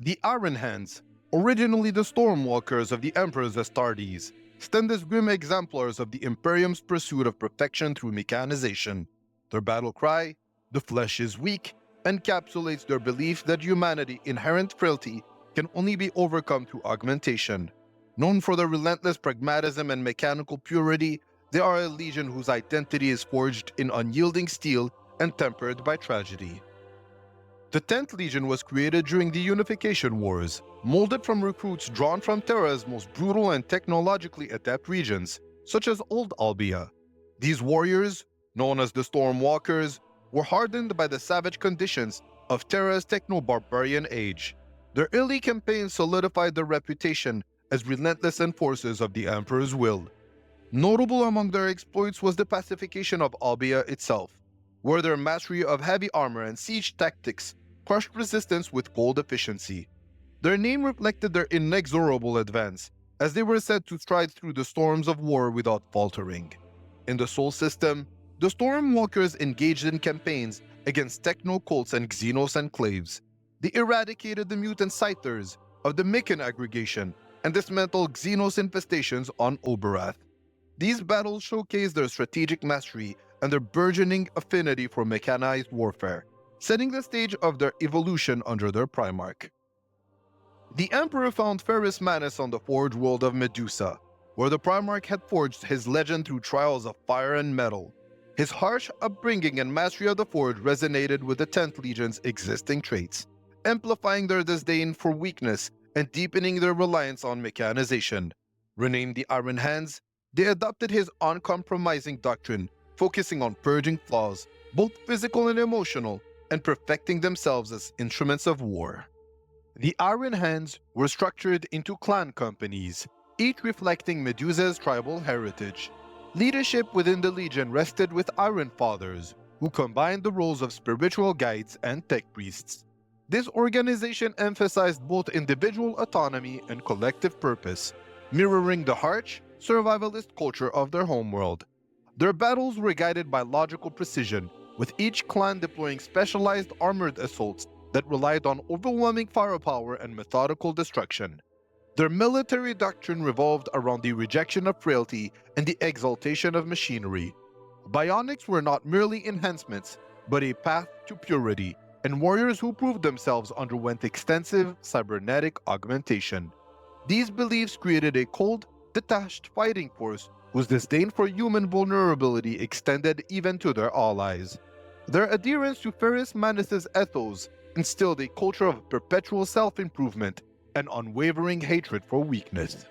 The Iron Hands, originally the Stormwalkers of the Emperor's Astartes, stand as grim exemplars of the Imperium's pursuit of perfection through mechanization. Their battle cry, "The flesh is weak," encapsulates their belief that humanity's inherent frailty can only be overcome through augmentation. Known for their relentless pragmatism and mechanical purity, they are a legion whose identity is forged in unyielding steel and tempered by tragedy. The 10th Legion was created during the Unification Wars, molded from recruits drawn from Terra's most brutal and technologically adept regions, such as Old Albia. These warriors, known as the Stormwalkers, were hardened by the savage conditions of Terra's techno-barbarian age. Their early campaigns solidified their reputation as relentless enforcers of the Emperor's will. Notable among their exploits was the pacification of Albia itself, where their mastery of heavy armor and siege tactics crushed resistance with cold efficiency. Their name reflected their inexorable advance, as they were said to stride through the storms of war without faltering. In the Sol system, the Stormwalkers engaged in campaigns against techno-cults and Xenos enclaves. They eradicated the mutant Scythers of the Mikan aggregation and dismantled Xenos infestations on Oberath. These battles showcased their strategic mastery and their burgeoning affinity for mechanized warfare, setting the stage of their evolution under their Primarch. The Emperor found Ferrus Manus on the Forge world of Medusa, where the Primarch had forged his legend through trials of fire and metal. His harsh upbringing and mastery of the Forge resonated with the 10th Legion's existing traits, amplifying their disdain for weakness and deepening their reliance on mechanization. Renamed the Iron Hands, they adopted his uncompromising doctrine, focusing on purging flaws, both physical and emotional, and perfecting themselves as instruments of war. The Iron Hands were structured into clan companies, each reflecting Medusa's tribal heritage. Leadership within the Legion rested with Iron Fathers, who combined the roles of spiritual guides and tech priests. This organization emphasized both individual autonomy and collective purpose, mirroring the harsh, survivalist culture of their homeworld. Their battles were guided by logical precision, with each clan deploying specialized armored assaults that relied on overwhelming firepower and methodical destruction. Their military doctrine revolved around the rejection of frailty and the exaltation of machinery. Bionics were not merely enhancements, but a path to purity, and warriors who proved themselves underwent extensive cybernetic augmentation. These beliefs created a cold, detached fighting force whose disdain for human vulnerability extended even to their allies. Their adherence to Ferrus Manus' ethos instilled a culture of perpetual self-improvement and unwavering hatred for weakness.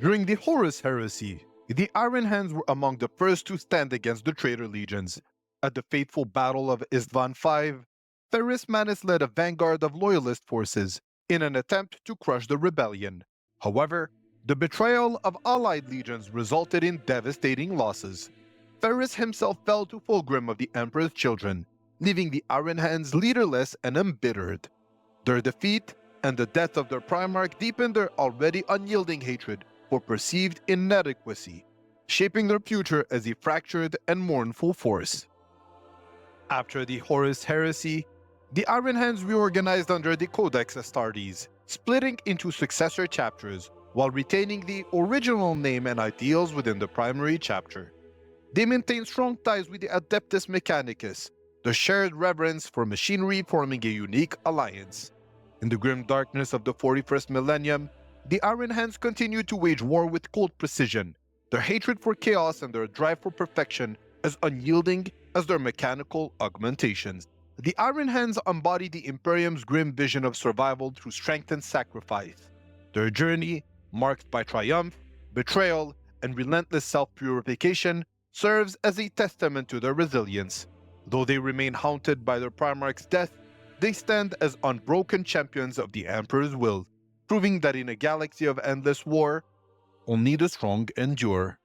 During the Horus Heresy, the Iron Hands were among the first to stand against the traitor legions. At the fateful Battle of Isstvan V, Ferrus Manus led a vanguard of loyalist forces in an attempt to crush the rebellion. However, the betrayal of allied legions resulted in devastating losses. Ferrus himself fell to Fulgrim of the Emperor's children, leaving the Iron Hands leaderless and embittered. Their defeat and the death of their Primarch deepened their already unyielding hatred for perceived inadequacy, shaping their future as a fractured and mournful force. After the Horus Heresy, the Iron Hands reorganized under the Codex Astartes, splitting into successor chapters while retaining the original name and ideals within the primary chapter. They maintained strong ties with the Adeptus Mechanicus, the shared reverence for machinery forming a unique alliance. In the grim darkness of the 41st millennium, the Iron Hands continued to wage war with cold precision, their hatred for chaos and their drive for perfection as unyielding as their mechanical augmentations. The Iron Hands embody the Imperium's grim vision of survival through strength and sacrifice. Their journey, marked by triumph, betrayal, and relentless self-purification, serves as a testament to their resilience. Though they remain haunted by their Primarch's death, they stand as unbroken champions of the Emperor's will, proving that in a galaxy of endless war, only the strong endure.